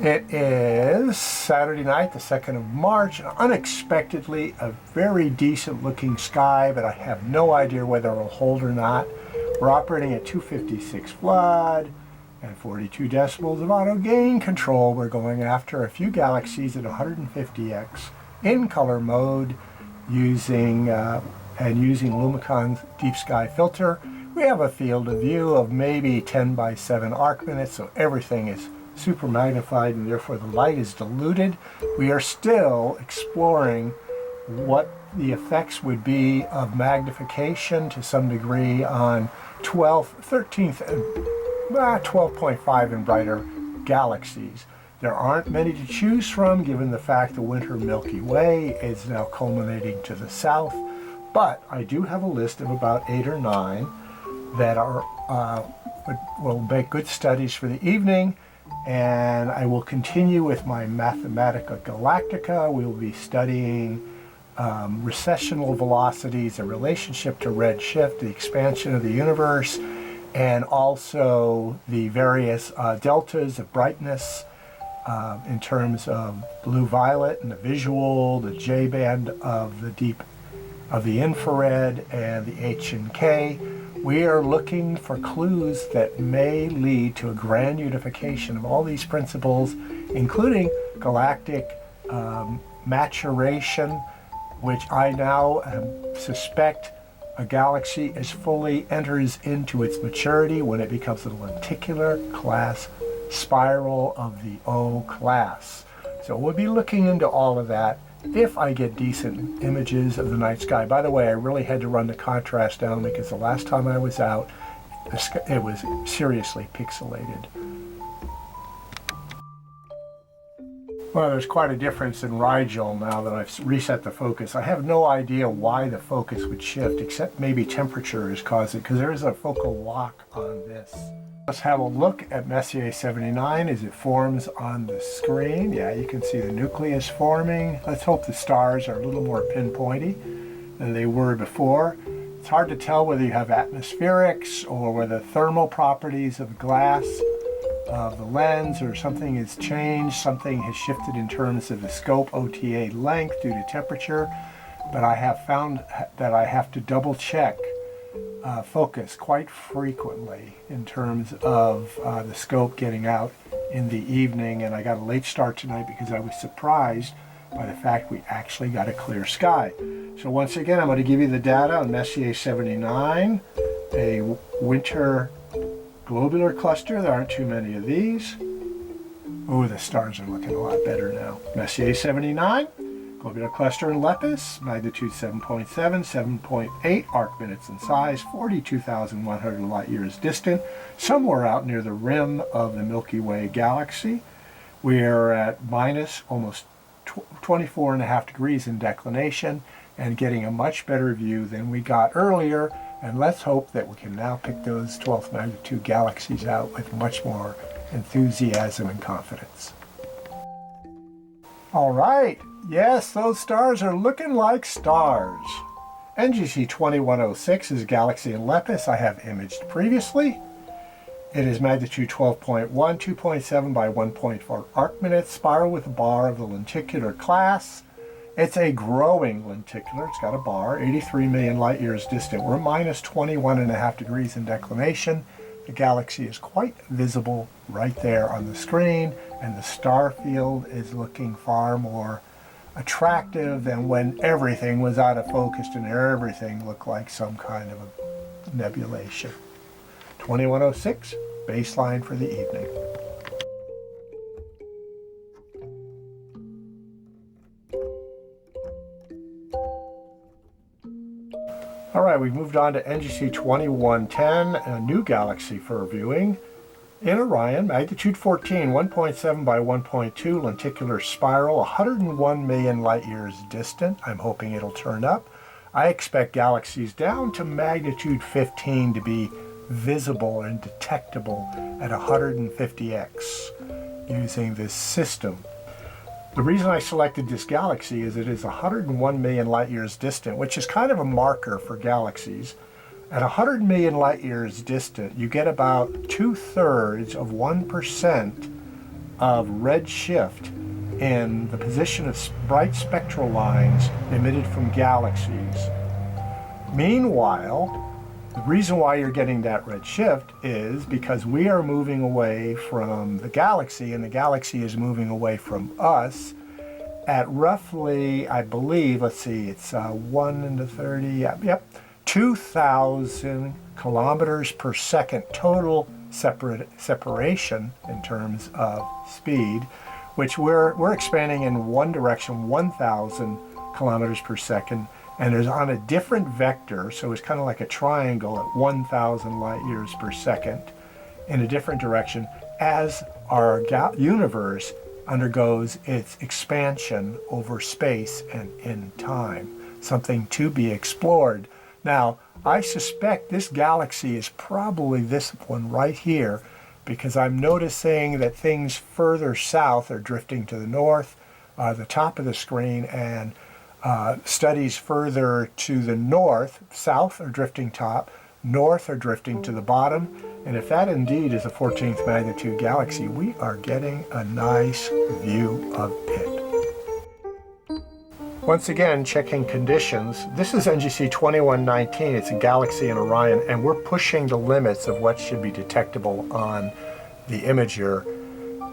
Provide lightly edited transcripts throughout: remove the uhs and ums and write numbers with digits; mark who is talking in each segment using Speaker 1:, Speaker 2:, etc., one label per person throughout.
Speaker 1: It is Saturday night, the 2nd of March. Unexpectedly, a very decent looking sky, but I have no idea whether it will hold or not. We're operating at 256 flood and 42 decibels of auto gain control. We're going after a few galaxies at 150x in color mode using Lumicon's deep sky filter. We have a field of view of maybe 10 by 7 arc minutes, so everything is super magnified and therefore the light is diluted. We are still exploring what the effects would be of magnification to some degree on 12th, 13th, and 12.5 and brighter galaxies. There aren't many to choose from given the fact the winter Milky Way is now culminating to the south, but I do have a list of about 8 or 9 that will make good studies for the evening. And I will continue with my Mathematica Galactica. We will be studying recessional velocities, a relationship to redshift, the expansion of the universe, and also the various deltas of brightness in terms of blue-violet and the visual, the J-band of the infrared, and the H and K. We are looking for clues that may lead to a grand unification of all these principles, including galactic maturation, which I now suspect a galaxy as fully enters into its maturity when it becomes a lenticular class spiral of the O class. So we'll be looking into all of that if I get decent images of the night sky. By the way, I really had to run the contrast down because the last time I was out, it was seriously pixelated. Well, there's quite a difference in Rigel now that I've reset the focus. I have no idea why the focus would shift, except maybe temperature has caused it, because there is a focal lock on this. Let's have a look at Messier 79 as it forms on the screen. Yeah, you can see the nucleus forming. Let's hope the stars are a little more pinpointy than they were before. It's hard to tell whether you have atmospherics or whether thermal properties of glass of the lens or something has changed. Something has shifted in terms of the scope OTA length due to temperature, but I have found that I have to double check focus quite frequently in terms of the scope getting out in the evening, and I got a late start tonight because I was surprised by the fact we actually got a clear sky. So once again, I'm going to give you the data on Messier 79, a winter globular cluster. There aren't too many of these. Oh, the stars are looking a lot better now. Messier 79, globular cluster in Lepus, magnitude 7.7, 7.8 arc minutes in size, 42,100 light years distant, somewhere out near the rim of the Milky Way galaxy. We are at minus almost 24.5 degrees in declination and getting a much better view than we got earlier. And let's hope that we can now pick those 12th magnitude galaxies out with much more enthusiasm and confidence. All right. Yes, those stars are looking like stars. NGC 2106 is a galaxy in Lepus I have imaged previously. It is magnitude 12.1, 2.7 by 1.4 arc minutes, spiral with a bar of the lenticular class. It's a growing lenticular. It's got a bar, 83 million light years distant. We're minus 21.5 degrees in declination. The galaxy is quite visible right there on the screen, and the star field is looking far more attractive than when everything was out of focus and everything looked like some kind of a nebulation. 2106, baseline for the evening. All right, we've moved on to NGC 2110, a new galaxy for viewing. In Orion, magnitude 14, 1.7 by 1.2 lenticular spiral, 101 million light years distant. I'm hoping it'll turn up. I expect galaxies down to magnitude 15 to be visible and detectable at 150x using this system. The reason I selected this galaxy is it is 101 million light years distant, which is kind of a marker for galaxies. At 100 million light years distant, you get about 2/3 of 1% of redshift in the position of bright spectral lines emitted from galaxies. Meanwhile, the reason why you're getting that redshift is because we are moving away from the galaxy, and the galaxy is moving away from us at roughly, I believe, let's see, it's 1 into 30, yep, 2,000 kilometers per second total separation in terms of speed, which we're expanding in one direction 1,000 kilometers per second, and is on a different vector, so it's kind of like a triangle at 1,000 light years per second in a different direction as our universe undergoes its expansion over space and in time, something to be explored. Now, I suspect this galaxy is probably this one right here, because I'm noticing that things further south are drifting to the north, the top of the screen, and studies further to the north, south are drifting top, north are drifting to the bottom, and if that indeed is a 14th magnitude galaxy, we are getting a nice view of it. Once again, checking conditions. This is NGC 2119. It's a galaxy in Orion, and we're pushing the limits of what should be detectable on the imager.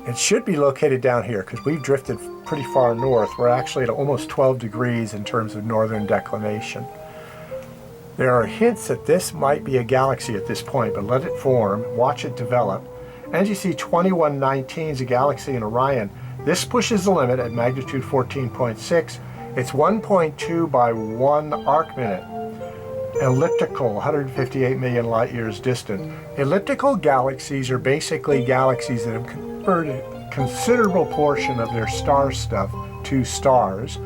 Speaker 1: It should be located down here because we've drifted pretty far north. We're actually at almost 12 degrees in terms of northern declination. There are hints that this might be a galaxy at this point, but let it form, watch it develop. NGC 2119 is a galaxy in Orion. This pushes the limit at magnitude 14.6. It's 1.2 by 1 arc minute. Elliptical, 158 million light years distant. Elliptical galaxies are basically galaxies that have converted a considerable portion of their star stuff to stars.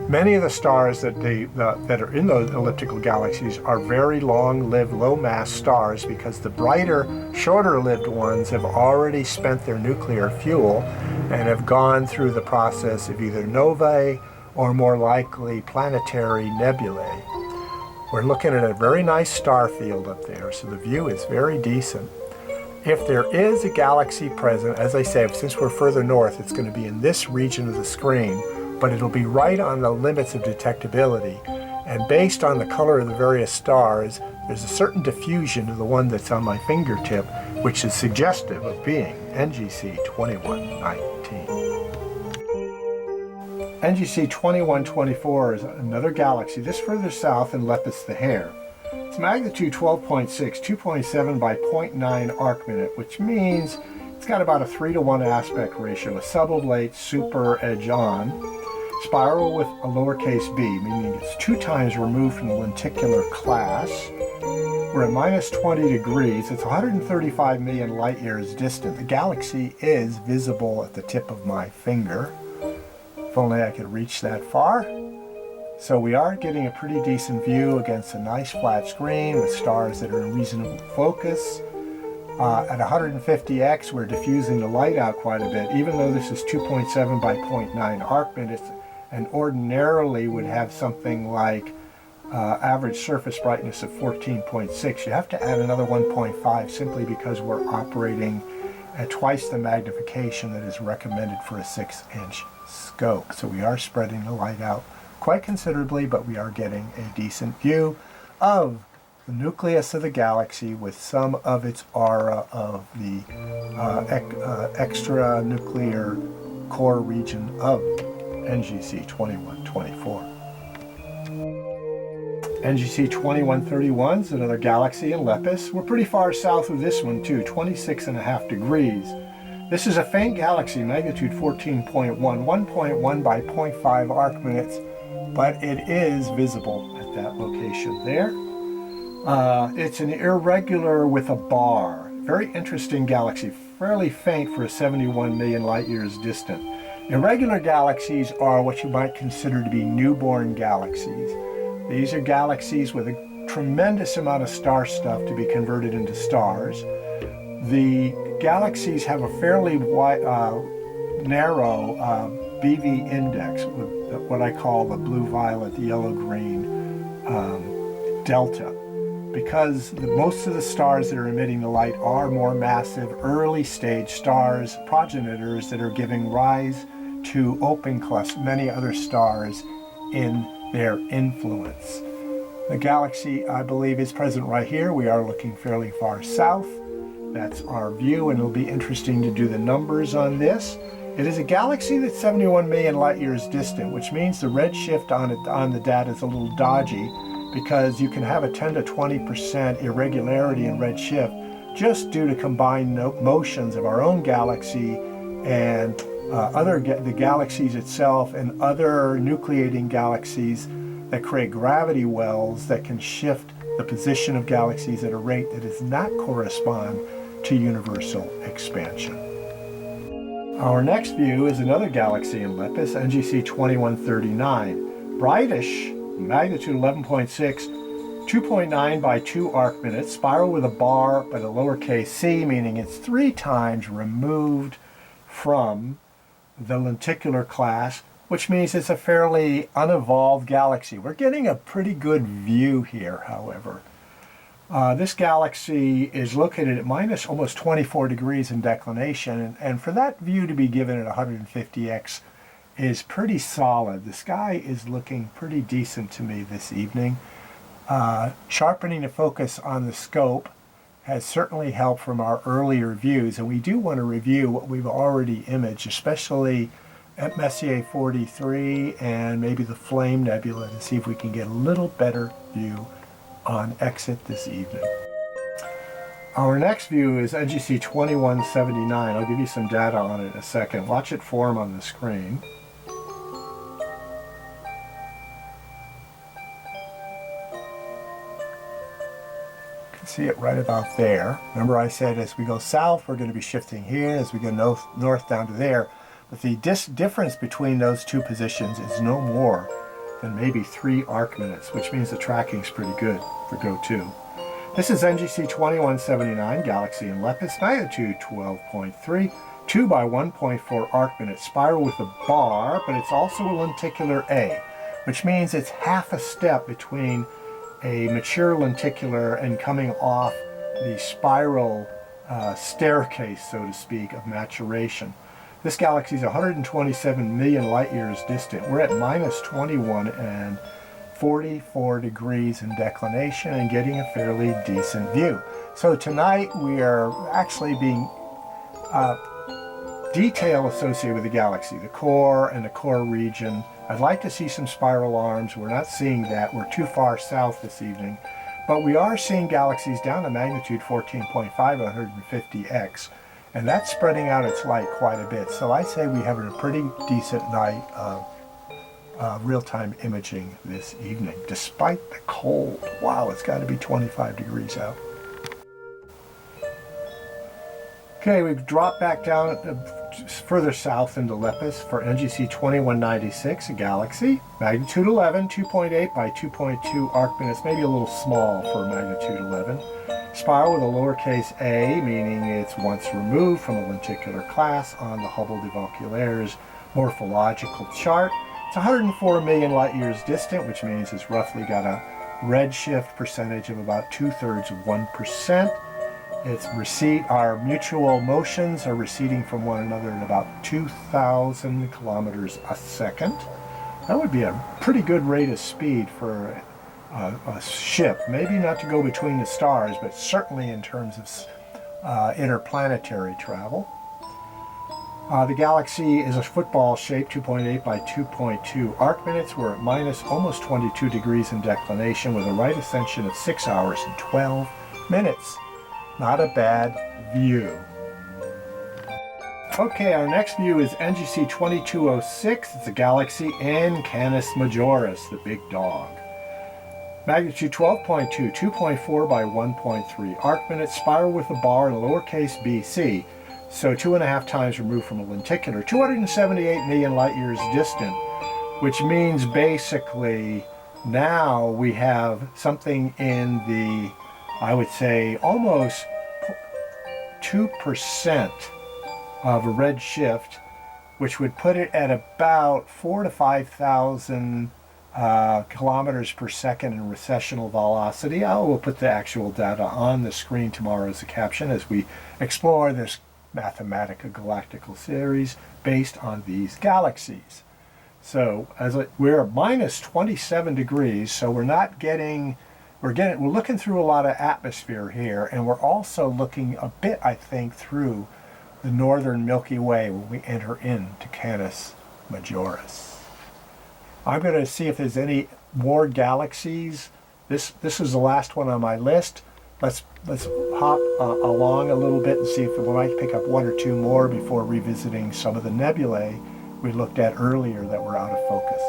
Speaker 1: Many of the stars that are in those elliptical galaxies are very long-lived, low-mass stars, because the brighter, shorter-lived ones have already spent their nuclear fuel and have gone through the process of either novae or more likely planetary nebulae. We're looking at a very nice star field up there, so the view is very decent. If there is a galaxy present, as I say, since we're further north, it's going to be in this region of the screen, but it'll be right on the limits of detectability. And based on the color of the various stars, there's a certain diffusion to the one that's on my fingertip, which is suggestive of being NGC 2119. NGC 2124 is another galaxy, this further south in Lepus the Hare. Its magnitude 12.6, 2.7 by 0.9 arc minute, which means it's got about a 3-to-1 aspect ratio, a suboblate super edge on, spiral with a lowercase b, meaning it's 2 times removed from the lenticular class. We're at minus 20 degrees. It's 135 million light years distant. The galaxy is visible at the tip of my finger. If only I could reach that far. So we are getting a pretty decent view against a nice flat screen with stars that are in reasonable focus. At 150x, we're diffusing the light out quite a bit, even though this is 2.7 by 0.9 arc minutes, and ordinarily would have something like average surface brightness of 14.6. You have to add another 1.5 simply because we're operating at twice the magnification that is recommended for a 6-inch scope. So we are spreading the light out quite considerably, but we are getting a decent view of the nucleus of the galaxy with some of its aura of the extra nuclear core region of NGC 2124. NGC 2131 is another galaxy in Lepus. We're pretty far south of this one too, 26.5 degrees. This is a faint galaxy, magnitude 14.1, 1.1 by 0.5 arc minutes, but it is visible at that location there. It's an irregular with a bar. Very interesting galaxy, fairly faint for a 71 million light years distant. Irregular galaxies are what you might consider to be newborn galaxies. These are galaxies with a tremendous amount of star stuff to be converted into stars. The galaxies have a fairly wide, narrow BV index with what I call the blue-violet, the yellow-green delta. because most of the stars that are emitting the light are more massive, early stage stars, progenitors that are giving rise to open clusters, many other stars in their influence. The galaxy, I believe, is present right here. We are looking fairly far south. That's our view, and it'll be interesting to do the numbers on this. It is a galaxy that's 71 million light years distant, which means the redshift on the data is a little dodgy, because you can have a 10 to 20% irregularity in redshift just due to combined motions of our own galaxy and the galaxies itself and other nucleating galaxies that create gravity wells that can shift the position of galaxies at a rate that does not correspond to universal expansion. Our next view is another galaxy in Lepus, NGC 2139. Brightish, magnitude 11.6, 2.9 by 2 arc minutes, spiral with a bar but a lowercase c, meaning it's 3 times removed from the lenticular class, which means it's a fairly unevolved galaxy. We're getting a pretty good view here, however. This galaxy is located at minus almost 24 degrees in declination, and for that view to be given at 150x is pretty solid. The sky is looking pretty decent to me this evening. Sharpening the focus on the scope has certainly helped from our earlier views, and we do want to review what we've already imaged, especially at Messier 43 and maybe the Flame Nebula, to see if we can get a little better view on exit this evening. Our next view is NGC 2179. I'll give you some data on it in a second. Watch it form on the screen. You can see it right about there. Remember I said as we go south, we're going to be shifting here. As we go north down to there. But the difference between those two positions is no more than maybe 3 arc minutes, which means the tracking's pretty good for GO2. This is NGC 2179, galaxy in Lepus, magnitude 12.3, 2 by 1.4 arc minutes, spiral with a bar, but it's also a lenticular A, which means it's half a step between a mature lenticular and coming off the spiral staircase, so to speak, of maturation. This galaxy is 127 million light years distant. We're at minus 21 and 44 degrees in declination and getting a fairly decent view. So tonight we are actually being detail associated with the galaxy, the core and the core region. I'd like to see some spiral arms. We're not seeing that. We're too far south this evening. But we are seeing galaxies down to magnitude 14.5 150x. And that's spreading out its light quite a bit. So I say we have a pretty decent night of real-time imaging this evening, despite the cold. Wow, it's got to be 25 degrees out. Okay, we've dropped back down further south into Lepus for NGC 2196, a galaxy. Magnitude 11, 2.8 by 2.2 arc minutes, maybe a little small for magnitude 11. Spiral with a lowercase a, meaning it's once removed from a lenticular class on the Hubble-de-Volculaires morphological chart. It's 104 million light years distant, which means it's roughly got a redshift percentage of about 2/3 of 1%. Our mutual motions are receding from one another at about 2,000 kilometers a second. That would be a pretty good rate of speed for a ship, maybe not to go between the stars, but certainly in terms of interplanetary travel. The galaxy is a football shape, 2.8 by 2.2 arc minutes. We're at minus almost 22 degrees in declination with a right ascension of 6 hours and 12 minutes. Not a bad view. Okay, our next view is NGC 2206. It's a galaxy in Canis Majoris, the big dog. Magnitude 12.2, 2.4 by 1.3 arc minutes, spiral with a bar and a lowercase bc, so 2.5 times removed from a lenticular, 278 million light years distant, which means basically now we have something in the, I would say, almost 2% of a redshift, which would put it at about 4,000 to 5,000 kilometers per second in recessional velocity. I will put the actual data on the screen tomorrow as a caption as we explore this Mathematica Galactical series based on these galaxies. So we're at minus 27 degrees, so we're looking through a lot of atmosphere here, and we're also looking a bit, I think, through the northern Milky Way when we enter into Canis Majoris. I'm going to see if there's any more galaxies. This is the last one on my list. Let's hop along a little bit and see if we might pick up one or two more before revisiting some of the nebulae we looked at earlier that were out of focus.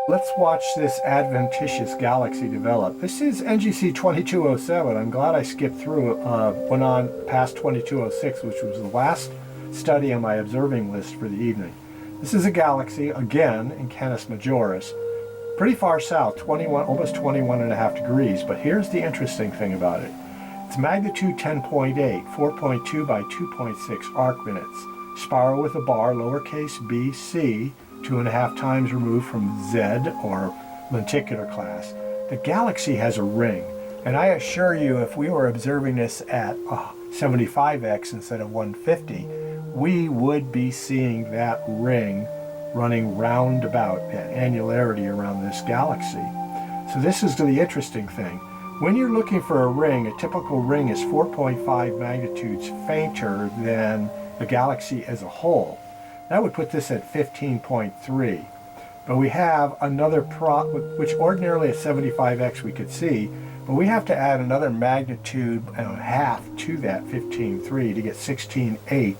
Speaker 1: Let's watch this adventitious galaxy develop. This is NGC 2207. I'm glad I skipped through, went on past 2206, which was the last study on my observing list for the evening. This is a galaxy, again, in Canis Majoris, pretty far south, almost 21.5 degrees, but here's the interesting thing about it. It's magnitude 10.8, 4.2 by 2.6 arc minutes, spiral with a bar, lowercase b, c, 2.5 times removed from Z, or lenticular class. The galaxy has a ring, and I assure you, if we were observing this at 75x instead of 150, we would be seeing that ring running roundabout at annularity around this galaxy. So this is the interesting thing. When you're looking for a ring, a typical ring is 4.5 magnitudes fainter than the galaxy as a whole. That would put this at 15.3. But we have another which ordinarily at 75x we could see, but we have to add another magnitude and a half to that 15.3 to get 16.8,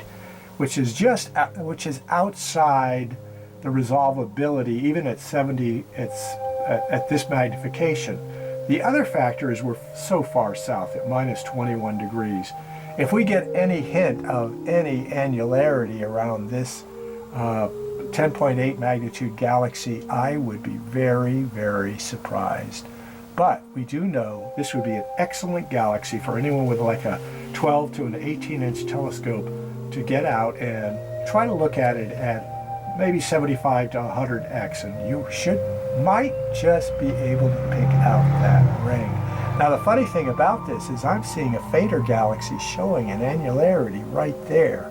Speaker 1: which is outside the resolvability, even at 70, at this magnification. The other factor is we're so far south at minus 21 degrees. If we get any hint of any annularity around this 10.8 magnitude galaxy, I would be very, very surprised. But we do know this would be an excellent galaxy for anyone with like a 12 to an 18-inch telescope to get out and try to look at it at maybe 75 to 100x, and you might just be able to pick out that ring. Now the funny thing about this is I'm seeing a fainter galaxy showing an annularity right there.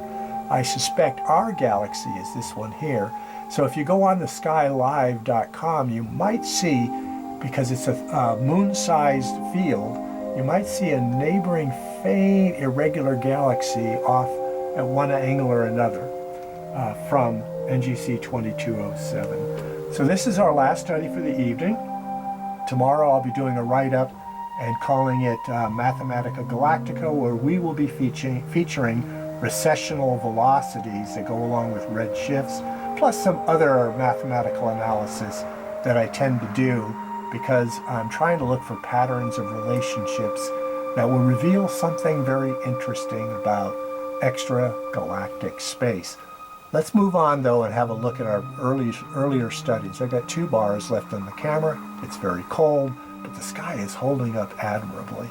Speaker 1: I suspect our galaxy is this one here. So if you go on the skylive.com, you might see, because it's a moon-sized field, you might see a neighboring faint irregular galaxy off at one angle or another from NGC 2207. So this is our last study for the evening. Tomorrow I'll be doing a write-up and calling it Mathematica Galactica, where we will be featuring recessional velocities that go along with redshifts, plus some other mathematical analysis that I tend to do because I'm trying to look for patterns of relationships that will reveal something very interesting about extragalactic space. Let's move on though and have a look at our earlier studies. I've got 2 bars left on the camera. It's very cold, but the sky is holding up admirably.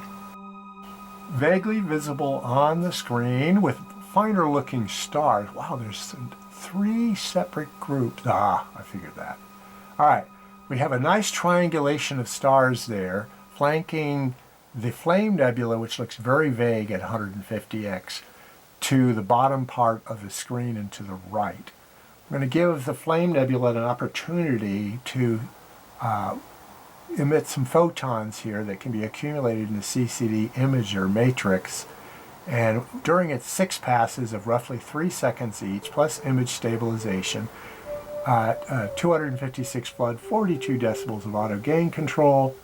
Speaker 1: Vaguely visible on the screen with finer looking stars. Wow, there's 3 separate groups. I figured that. All right, we have a nice triangulation of stars there, flanking the Flame Nebula, which looks very vague at 150x, to the bottom part of the screen and to the right. I'm going to give the Flame Nebula an opportunity to emit some photons here that can be accumulated in the CCD imager matrix, and during its 6 passes of roughly 3 seconds each, plus image stabilization, 256 flood, 42 decibels of auto gain control,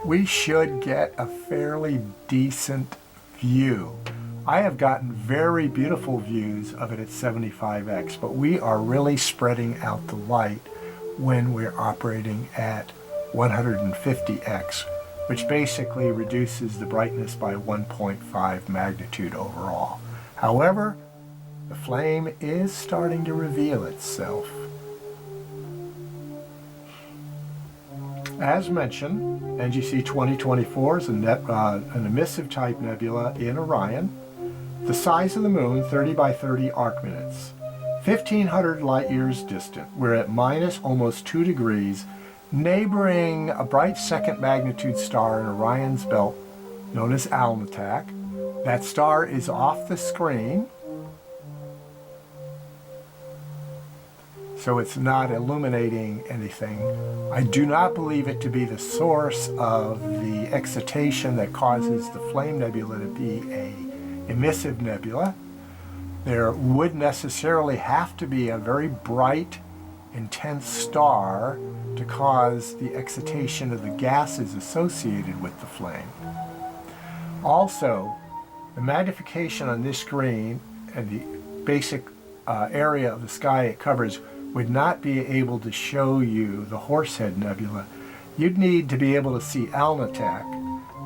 Speaker 1: we should get a fairly decent view. I have gotten very beautiful views of it at 75x, but we are really spreading out the light when we're operating at 150x, which basically reduces the brightness by 1.5 magnitude overall. However, the flame is starting to reveal itself. As mentioned, NGC 2024 is an emissive type nebula in Orion. The size of the moon, 30 by 30 arc minutes. 1,500 light years distant. We're at minus almost 2 degrees, neighboring a bright second magnitude star in Orion's belt known as Alnitak. That star is off the screen, so it's not illuminating anything. I do not believe it to be the source of the excitation that causes the Flame Nebula to be an emissive nebula. There would necessarily have to be a very bright, intense star to cause the excitation of the gases associated with the flame. Also, the magnification on this screen and the basic area of the sky it covers would not be able to show you the Horsehead Nebula. You'd need to be able to see Alnitak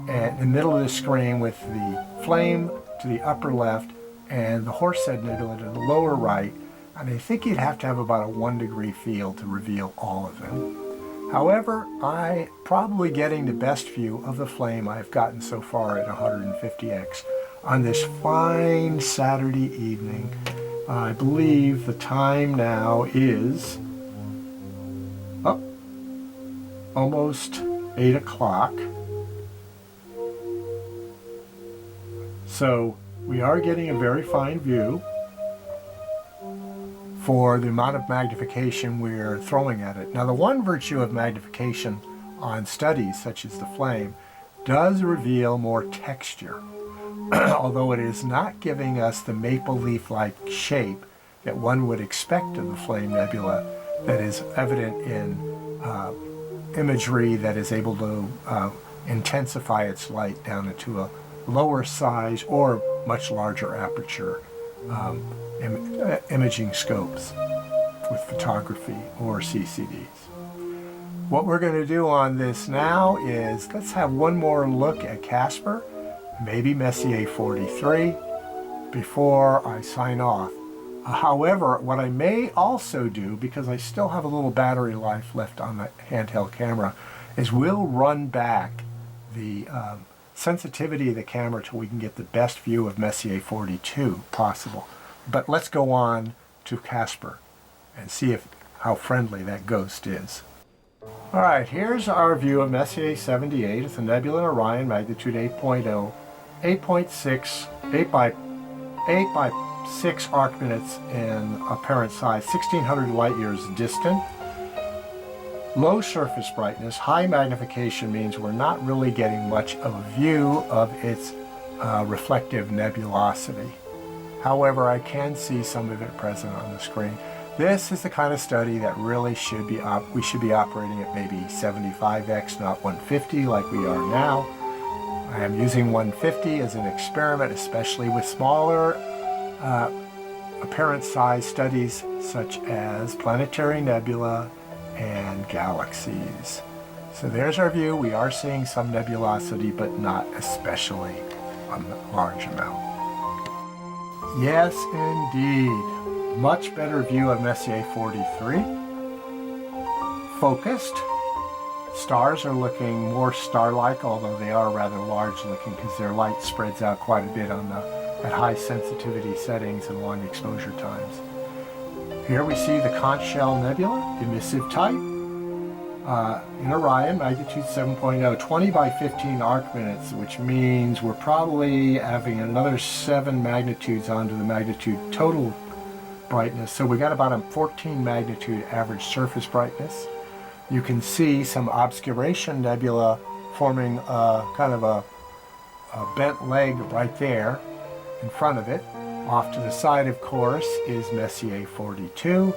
Speaker 1: in the middle of the screen with the flame to the upper left and the Horsehead Nebula to the lower right, and I think you'd have to have about a 1 degree field to reveal all of them. However, I probably getting the best view of the flame I've gotten so far at 150x on this fine Saturday evening. I believe the time now is almost 8 o'clock. So we are getting a very fine view for the amount of magnification we're throwing at it. Now, the one virtue of magnification on studies such as the flame does reveal more texture, although it is not giving us the maple leaf-like shape that one would expect of the Flame Nebula that is evident in imagery that is able to intensify its light down into a lower size or much larger aperture imaging scopes with photography or CCDs. What we're going to do on this now is let's have one more look at Casper, maybe Messier 43, before I sign off. However, what I may also do, because I still have a little battery life left on the handheld camera, is we'll run back the sensitivity of the camera till we can get the best view of Messier 42 possible. But let's go on to Casper and see how friendly that ghost is. All right, here's our view of Messier 78. It's a nebula in Orion, magnitude 8.0, 8.6, 8 by 6 arc minutes in apparent size, 1,600 light years distant. Low surface brightness, high magnification means we're not really getting much of a view of its reflective nebulosity. However, I can see some of it present on the screen. This is the kind of study that really should be we should be operating at maybe 75x, not 150 like we are now. I am using 150 as an experiment, especially with smaller apparent size studies such as planetary nebula and galaxies. So there's our view. We are seeing some nebulosity, but not especially a large amount. Yes, indeed. Much better view of Messier 43. Focused. Stars are looking more star-like, although they are rather large looking because their light spreads out quite a bit at high sensitivity settings and long exposure times. Here we see the Conch Shell Nebula, emissive type, in Orion, magnitude 7.0, 20 by 15 arc minutes, which means we're probably having another 7 magnitudes onto the magnitude total brightness. So we got about a 14 magnitude average surface brightness. You can see some obscuration nebula forming kind of a bent leg right there in front of it. Off to the side, of course, is Messier 42,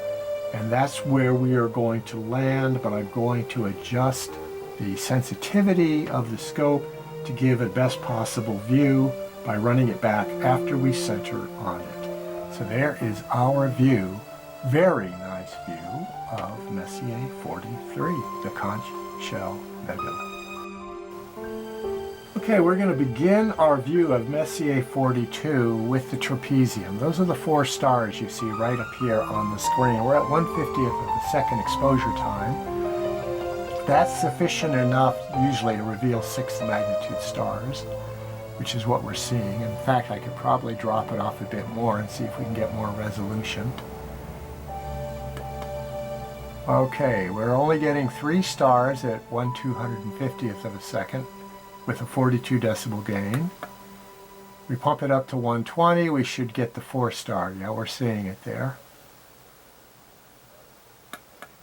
Speaker 1: and that's where we are going to land, but I'm going to adjust the sensitivity of the scope to give a best possible view by running it back after we center on it. So there is our view, very nice view of Messier 43, the Conch Shell Nebula. Okay, we're going to begin our view of Messier 42 with the trapezium. Those are the 4 stars you see right up here on the screen. We're at 1/50th of the second exposure time. That's sufficient enough usually to reveal 6th magnitude stars, which is what we're seeing. In fact, I could probably drop it off a bit more and see if we can get more resolution. Okay, we're only getting 3 stars at 1/250th of a second with a 42 decibel gain. We pump it up to 120, we should get the 4 star. Yeah, we're seeing it there.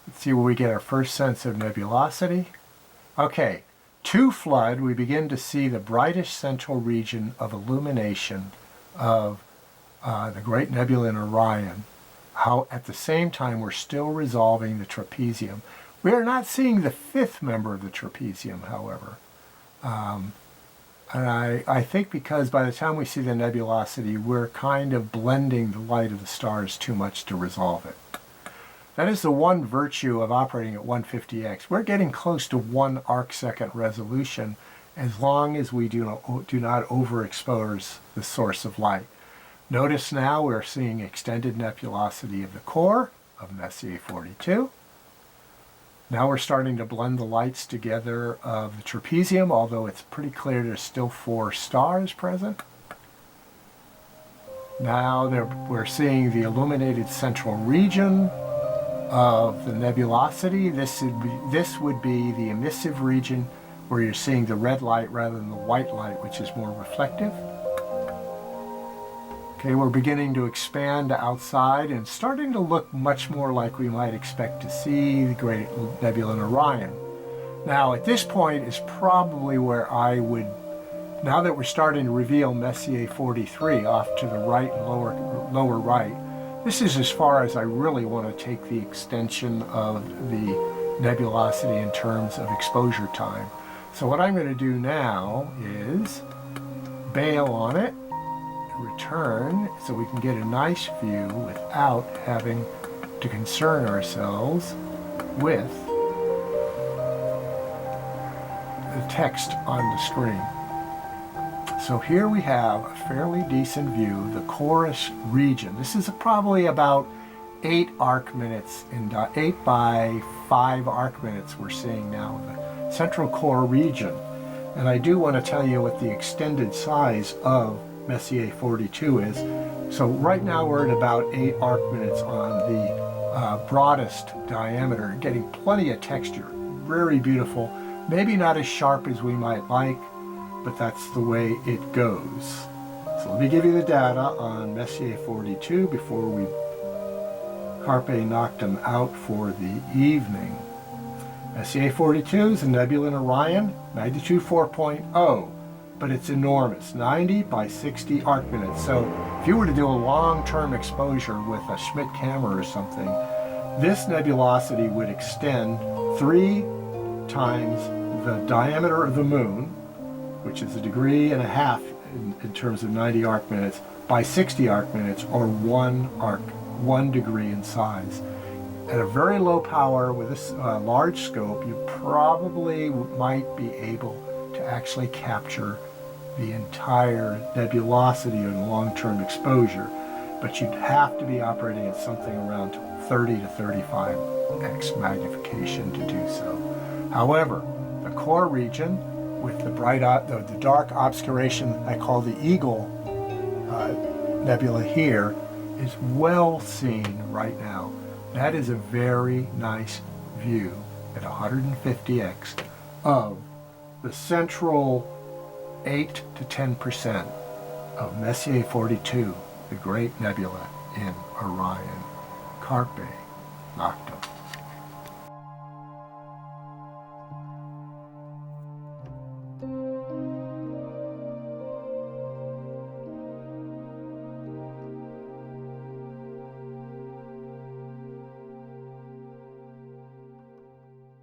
Speaker 1: Let's see where we get our first sense of nebulosity. Okay, to flood, we begin to see the brightest central region of illumination of the Great Nebula in Orion. How at the same time we're still resolving the trapezium. We are not seeing the 5th member of the trapezium, however. And I think because by the time we see the nebulosity, we're kind of blending the light of the stars too much to resolve it. That is the one virtue of operating at 150x. We're getting close to 1 arcsecond resolution as long as we do not overexpose the source of light. Notice now we're seeing extended nebulosity of the core of Messier 42. Now we're starting to blend the lights together of the trapezium, although it's pretty clear there's still 4 stars present. Now we're seeing the illuminated central region of the nebulosity. This would be the emissive region where you're seeing the red light rather than the white light, which is more reflective. Okay, we're beginning to expand outside and starting to look much more like we might expect to see the Great Nebula in Orion. Now, at this point is probably where I would, now that we're starting to reveal Messier 43 off to the right and lower right, this is as far as I really want to take the extension of the nebulosity in terms of exposure time. So what I'm going to do now is bail on it, return, so we can get a nice view without having to concern ourselves with the text on the screen. So here we have a fairly decent view of the chorus region. This is probably about 8 arc minutes, in 8 by 5 arc minutes we're seeing now, the central core region. And I do want to tell you what the extended size of Messier 42 is. So right now we're at about 8 arc minutes on the broadest diameter, getting plenty of texture, very beautiful, maybe not as sharp as we might like, but that's the way it goes. So let me give you the data on Messier 42 before we carpe noctem out for the evening. Messier 42 is a nebula in Orion, magnitude 4.0. But it's enormous, 90 by 60 arc minutes. So if you were to do a long-term exposure with a Schmidt camera or something, this nebulosity would extend 3 times the diameter of the moon, which is 1.5 degrees in terms of 90 arc minutes, by 60 arc minutes, or 1 degree in size. At a very low power with a large scope, you probably might be able to actually capture the entire nebulosity in long-term exposure, but you'd have to be operating at something around 30 to 35x magnification to do so. However, the core region with the dark obscuration I call the Eagle nebula here is well seen right now. That is a very nice view at 150x of the central 8 to 10% of Messier 42, the Great Nebula in Orion. Carpe noctem.